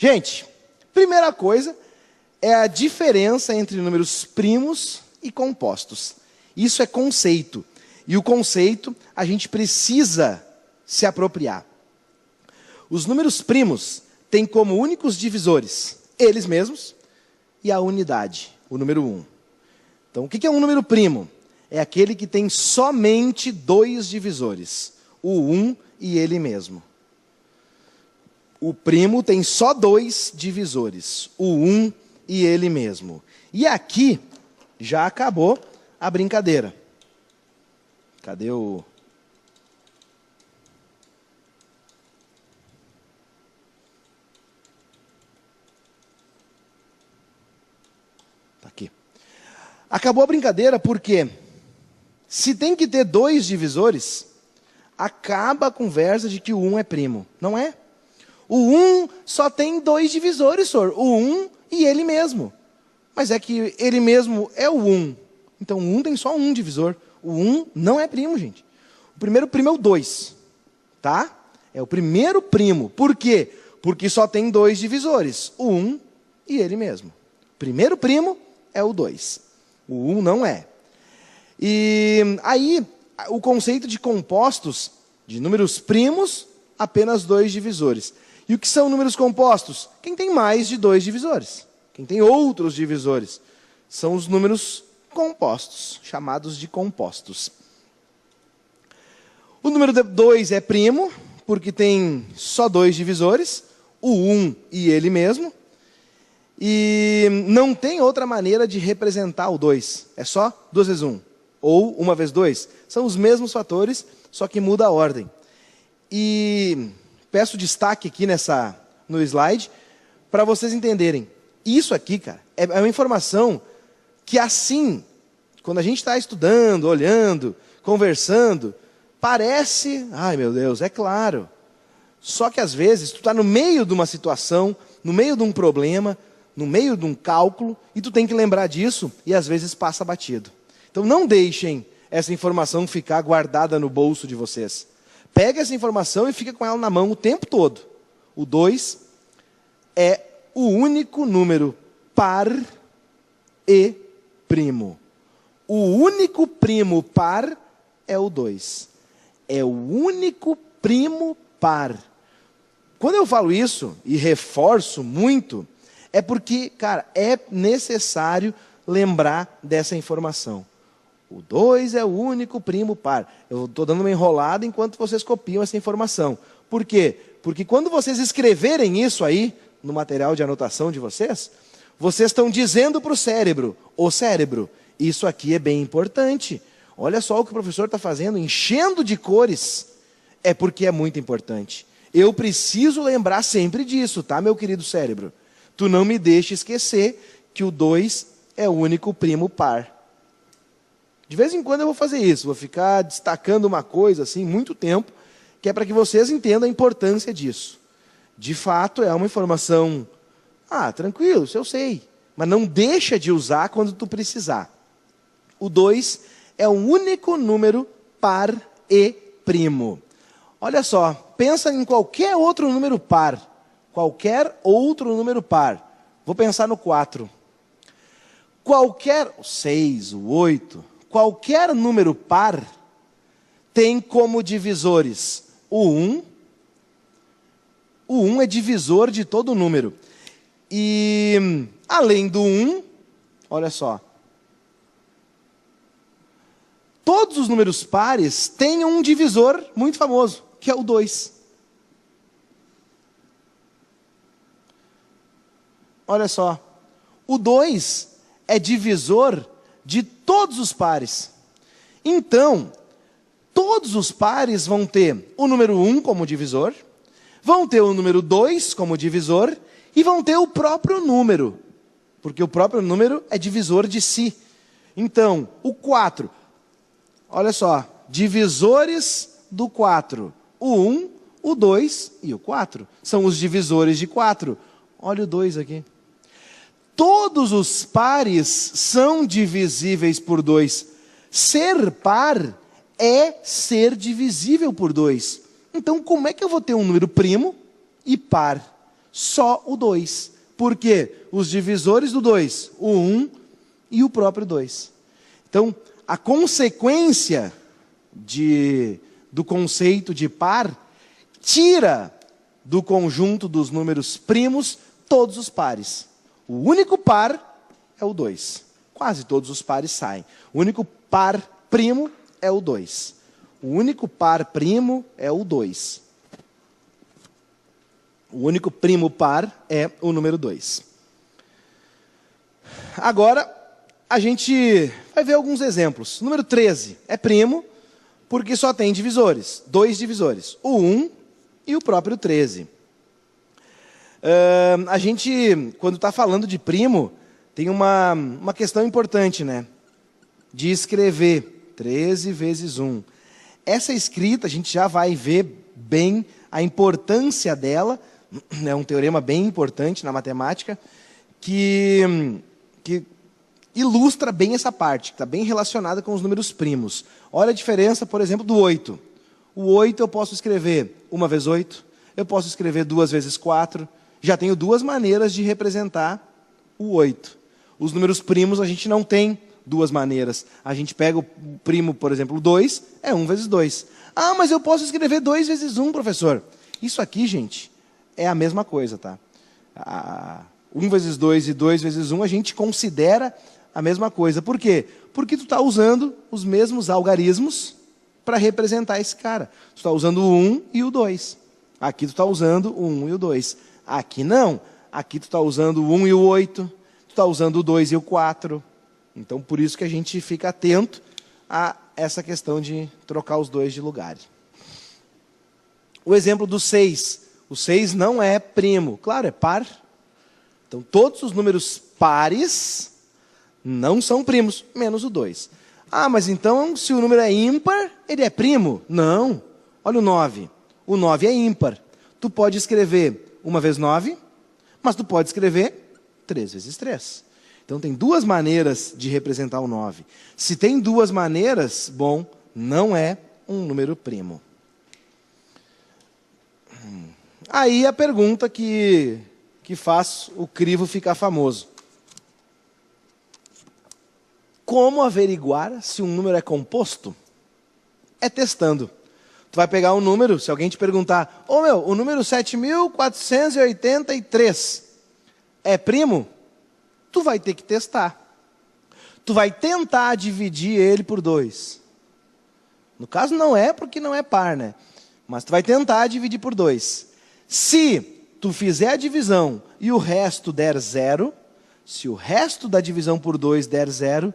Gente, primeira coisa é a diferença entre números primos e compostos. Isso é conceito. E o conceito a gente precisa se apropriar. Os números primos têm como únicos divisores eles mesmos e a unidade, o número 1. Então, o que é um número primo? É aquele que tem somente dois divisores, o 1 e ele mesmo. O primo tem só dois divisores, o 1 e ele mesmo. E aqui já acabou a brincadeira. Cadê o... Tá aqui. Acabou a brincadeira porque se tem que ter dois divisores, acaba a conversa de que o 1 é primo. Não é? O 1 só tem dois divisores, senhor. O 1 e ele mesmo. Mas é que ele mesmo é o 1. Então o 1 tem só um divisor. O 1 não é primo, gente. O primeiro primo é o 2. Tá? É o primeiro primo. Por quê? Porque só tem dois divisores. O 1 e ele mesmo. O primeiro primo é o 2. O 1 não é. E aí, o conceito de compostos, de números primos, apenas dois divisores. E o que são números compostos? Quem tem mais de dois divisores. Quem tem outros divisores. São os números compostos, chamados de compostos. O número 2 é primo, porque tem só dois divisores, o 1 e ele mesmo. E não tem outra maneira de representar o 2. É só 2 vezes 1, ou 1 vezes 2. São os mesmos fatores, só que muda a ordem. E peço destaque aqui no slide, para vocês entenderem. Isso aqui, cara, é uma informação que assim, quando a gente está estudando, olhando, conversando, parece, ai meu Deus, é claro. Só que às vezes tu está no meio de uma situação, no meio de um problema, no meio de um cálculo, e tu tem que lembrar disso, e às vezes passa batido. Então não deixem essa informação ficar guardada no bolso de vocês. Pega essa informação e fica com ela na mão o tempo todo. O 2 é o único número par e primo. O único primo par é o 2. É o único primo par. Quando eu falo isso, e reforço muito, é porque, cara, é necessário lembrar dessa informação. O 2 é o único primo par. Eu estou dando uma enrolada enquanto vocês copiam essa informação. Por quê? Porque quando vocês escreverem isso aí, no material de anotação de vocês estão dizendo para o cérebro, ô cérebro, isso aqui é bem importante. Olha só o que o professor está fazendo, enchendo de cores. É porque é muito importante. Eu preciso lembrar sempre disso, tá, meu querido cérebro? Tu não me deixa esquecer que o 2 é o único primo par. De vez em quando eu vou fazer isso, vou ficar destacando uma coisa assim, muito tempo, que é para que vocês entendam a importância disso. De fato, é uma informação, tranquilo, isso eu sei, mas não deixa de usar quando tu precisar. O 2 é o único número par e primo. Olha só, pensa em qualquer outro número par. Qualquer outro número par. Vou pensar no 4. O 6, o 8, qualquer número par tem como divisores o 1. O 1 é divisor de todo número. E além do 1, olha só. Todos os números pares têm um divisor muito famoso, que é o 2. Olha só. O 2 é divisor de todos os pares. Então, todos os pares vão ter o número 1 como divisor, vão ter o número 2 como divisor e vão ter o próprio número, porque o próprio número é divisor de si. Então, o 4, olha só, divisores do 4, o 1, o 2 e o 4, são os divisores de 4. Olha o 2 aqui. Todos os pares são divisíveis por 2. Ser par é ser divisível por 2. Então, como é que eu vou ter um número primo e par? Só o 2. Por quê? Os divisores do 2, o 1 e o próprio 2. Então, a consequência do conceito de par tira do conjunto dos números primos todos os pares. O único par é o 2. Quase todos os pares saem. O único par primo é o 2. O único par primo é o 2. O único primo par é o número 2. Agora, a gente vai ver alguns exemplos. O número 13 é primo porque só tem divisores, 2 divisores. O 1 e o próprio 13. A gente, quando está falando de primo, tem uma questão importante, né? De escrever 13 vezes 1. Essa escrita, a gente já vai ver bem a importância dela. É um teorema bem importante na matemática, que ilustra bem essa parte, que está bem relacionada com os números primos. Olha a diferença, por exemplo, do 8. O 8 eu posso escrever 1 vezes 8, eu posso escrever 2 vezes 4, já tenho 2 maneiras de representar o 8. Os números primos a gente não tem 2 maneiras. A gente pega o primo, por exemplo, o 2, é 1 vezes 2. Ah, mas eu posso escrever 2 vezes 1, professor. Isso aqui, gente, é a mesma coisa, tá? 1 vezes 2 e 2 vezes 1 a gente considera a mesma coisa. Por quê? Porque tu está usando os mesmos algarismos para representar esse cara. Tu está usando o 1 e o 2. Aqui tu está usando o 1 e o 2. Aqui não. Aqui tu está usando o 1 e o 8. Tu está usando o 2 e o 4. Então, por isso que a gente fica atento a essa questão de trocar os 2 de lugar. O exemplo do 6. O 6 não é primo. Claro, é par. Então, todos os números pares não são primos, menos o 2. Ah, mas então, se o número é ímpar, ele é primo? Não. Olha o 9. O 9 é ímpar. Tu pode escrever 1 vezes 9, mas tu pode escrever 3 vezes 3. Então, tem 2 maneiras de representar o 9. Se tem 2 maneiras, bom, não é um número primo. Aí a pergunta que faz o crivo ficar famoso. Como averiguar se um número é composto? É testando. Tu vai pegar um número, se alguém te perguntar, o número 7.483 é primo? Tu vai ter que testar. Tu vai tentar dividir ele por 2. No caso não é porque não é par, né? Mas tu vai tentar dividir por 2. Se tu fizer a divisão e o resto der 0, se o resto da divisão por 2 der 0,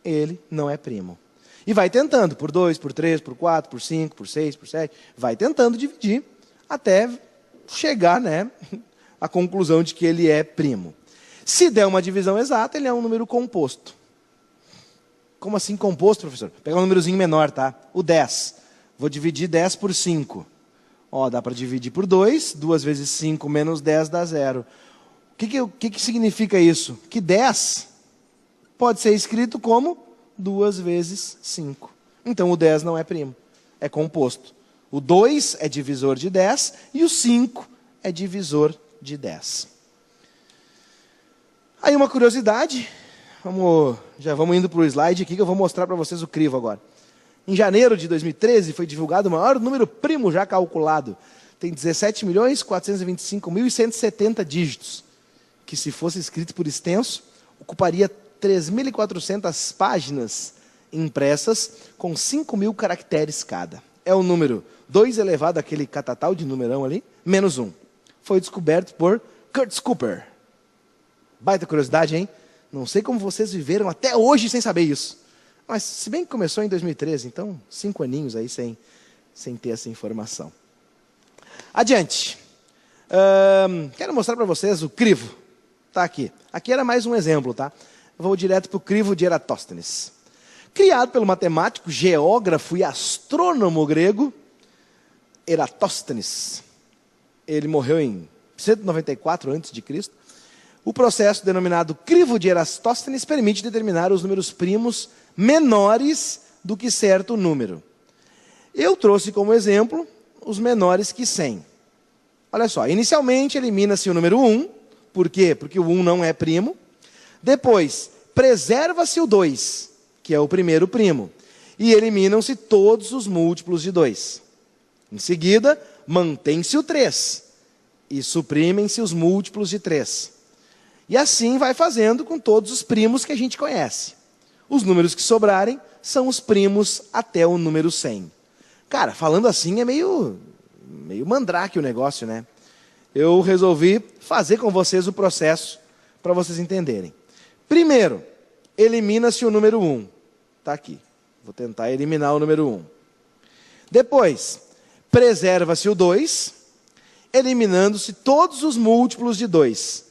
ele não é primo. E vai tentando, por 2, por 3, por 4, por 5, por 6, por 7, vai tentando dividir até chegar, né, à conclusão de que ele é primo. Se der uma divisão exata, ele é um número composto. Como assim composto, professor? Vou pegar um númerozinho menor, tá? O 10. Vou dividir 10 por 5. Dá para dividir por 2. 2 vezes 5 menos 10 dá 0. O que significa isso? Que 10 pode ser escrito como 2 vezes 5. Então, o 10 não é primo. É composto. O 2 é divisor de 10 e o 5 é divisor de 10. Aí uma curiosidade. Já vamos indo para o slide aqui que eu vou mostrar para vocês o crivo agora. Em janeiro de 2013 foi divulgado o maior número primo já calculado. Tem 17.425.170 dígitos, que se fosse escrito por extenso, ocuparia 3.400 páginas impressas com 5.000 caracteres cada. É o número 2 elevado àquele catatal de numerão ali, menos 1. Foi descoberto por Curtis Cooper. Baita curiosidade, hein? Não sei como vocês viveram até hoje sem saber isso. Mas, se bem que começou em 2013, então 5 aninhos aí sem ter essa informação. Adiante. Quero mostrar para vocês o crivo. Está aqui. Aqui era mais um exemplo, tá? Eu vou direto para o crivo de Eratóstenes. Criado pelo matemático, geógrafo e astrônomo grego, Eratóstenes. Ele morreu em 194 a.C. O processo denominado crivo de Eratóstenes permite determinar os números primos menores do que certo número. Eu trouxe como exemplo os menores que 100. Olha só, inicialmente elimina-se o número 1. Por quê? Porque o 1 não é primo. Depois, preserva-se o 2, que é o primeiro primo. E eliminam-se todos os múltiplos de 2. Em seguida, mantém-se o 3. E suprimem-se os múltiplos de 3. E assim vai fazendo com todos os primos que a gente conhece. Os números que sobrarem são os primos até o número 100. Cara, falando assim é meio mandrake o negócio, né? Eu resolvi fazer com vocês o processo para vocês entenderem. Primeiro, elimina-se o número 1. Está aqui. Vou tentar eliminar o número 1. Depois, preserva-se o 2, eliminando-se todos os múltiplos de 2.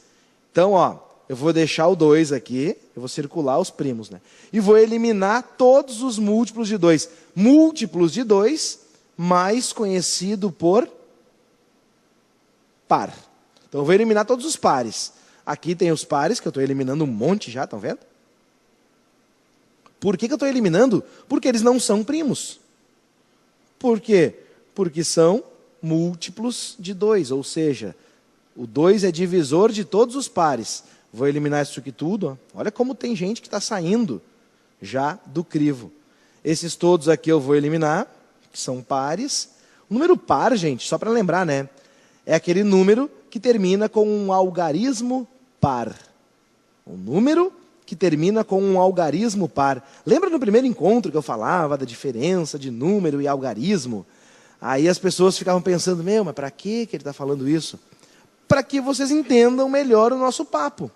Então, ó, eu vou deixar o 2 aqui, eu vou circular os primos, né? E vou eliminar todos os múltiplos de 2. Múltiplos de 2, mais conhecido por par. Então, eu vou eliminar todos os pares. Aqui tem os pares, que eu estou eliminando um monte já, estão vendo? Por que eu estou eliminando? Porque eles não são primos. Por quê? Porque são múltiplos de 2, ou seja, o 2 é divisor de todos os pares. Vou eliminar isso aqui tudo. Ó. Olha como tem gente que está saindo já do crivo. Esses todos aqui eu vou eliminar, que são pares. O número par, gente, só para lembrar, né? É aquele número que termina com um algarismo par. Um número que termina com um algarismo par. Lembra no primeiro encontro que eu falava da diferença de número e algarismo? Aí as pessoas ficavam pensando, mas para que ele está falando isso? Para que vocês entendam melhor o nosso papo.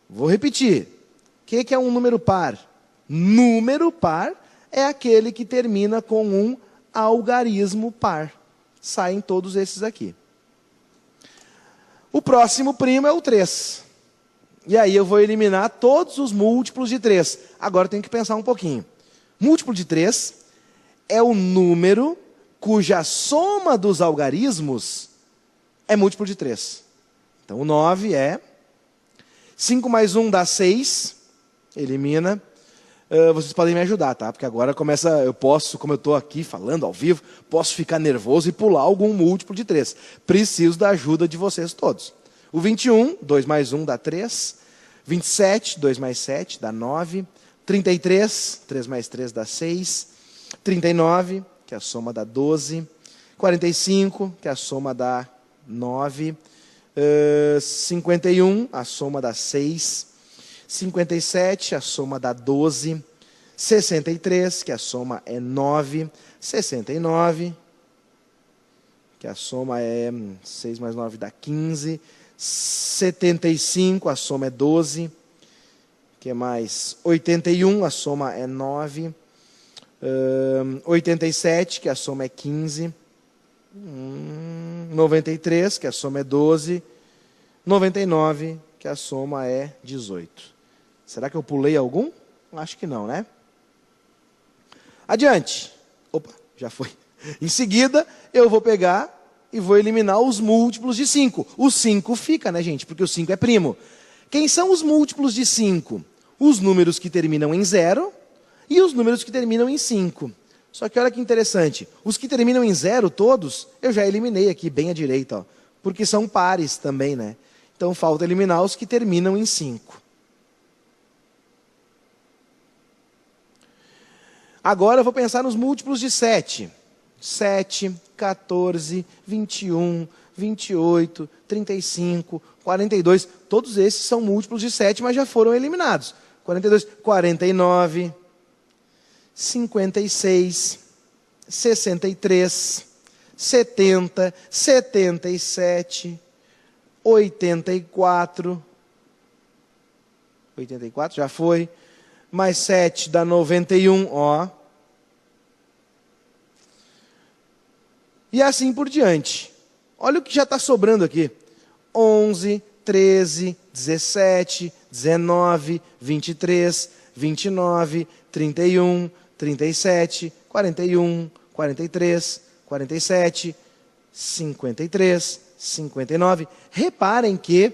Vou repetir. O que é um número par? Número par é aquele que termina com um algarismo par. Saem todos esses aqui. O próximo primo é o 3. E aí eu vou eliminar todos os múltiplos de 3. Agora eu tenho que pensar um pouquinho. Múltiplo de 3 é o número cuja soma dos algarismos é múltiplo de 3. Então o 9 é 5 mais 1 dá 6. Elimina. Vocês podem me ajudar, tá? Porque agora eu posso, como eu estou aqui falando ao vivo, posso ficar nervoso e pular algum múltiplo de 3. Preciso da ajuda de vocês todos. O 21, 2 mais 1 dá 3. 27, 2 mais 7 dá 9. 33, 3 mais 3 dá 6. 39, que a soma dá 12. 45, que a soma dá 9. 51, a soma dá 6. 57, a soma dá 12. 63, que a soma é 9. 69, que a soma é 6 mais 9 dá 15. 75, a soma é 12. Que mais? 81, a soma é 9. 87, que a soma é 15. 93, que a soma é 12. 99, que a soma é 18. Será que eu pulei algum? Acho que não, né? Adiante. Opa, já foi. Em seguida, eu vou pegar e vou eliminar os múltiplos de 5. O 5 fica, né, gente? Porque o 5 é primo. Quem são os múltiplos de 5? Os números que terminam em 0 e os números que terminam em 5. Só que olha que interessante. Os que terminam em 0 todos, eu já eliminei aqui bem à direita, ó, porque são pares também, né? Então falta eliminar os que terminam em 5. Agora eu vou pensar nos múltiplos de 7. 7, 14, 21, 28, 35, 42. Todos esses são múltiplos de 7, mas já foram eliminados. 42, 49, 56, 63, 70, 77, 84. 84 já foi. Mais 7 dá 91, ó. E assim por diante. Olha o que já está sobrando aqui. 11, 13, 17, 19, 23, 29, 31, 37, 41, 43, 47, 53, 59. Reparem que,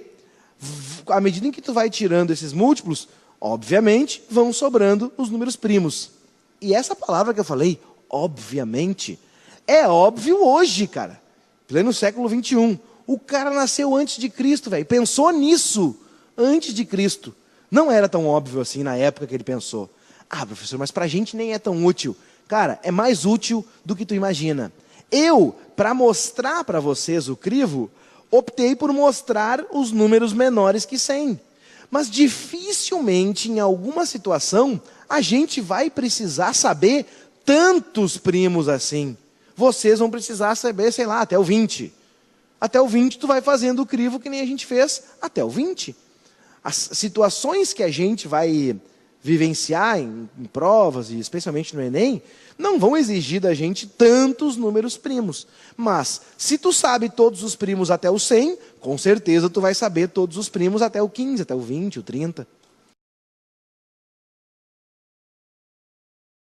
à medida em que tu vai tirando esses múltiplos, obviamente, vão sobrando os números primos. E essa palavra que eu falei, obviamente, é óbvio hoje, cara. pleno século 21. O cara nasceu antes de Cristo, velho. Pensou nisso antes de Cristo. Não era tão óbvio assim na época que ele pensou. Ah, professor, mas pra gente nem é tão útil. Cara, é mais útil do que tu imagina. Eu, para mostrar para vocês o crivo, optei por mostrar os números menores que 100. Mas dificilmente, em alguma situação, a gente vai precisar saber tantos primos assim. Vocês vão precisar saber, sei lá, até o 20. Até o 20 tu vai fazendo o crivo que nem a gente fez até o 20. As situações que a gente vai vivenciar em provas, e especialmente no Enem, não vão exigir da gente tantos números primos. Mas, se tu sabe todos os primos até o 100, com certeza tu vai saber todos os primos até o 15, até o 20, o 30.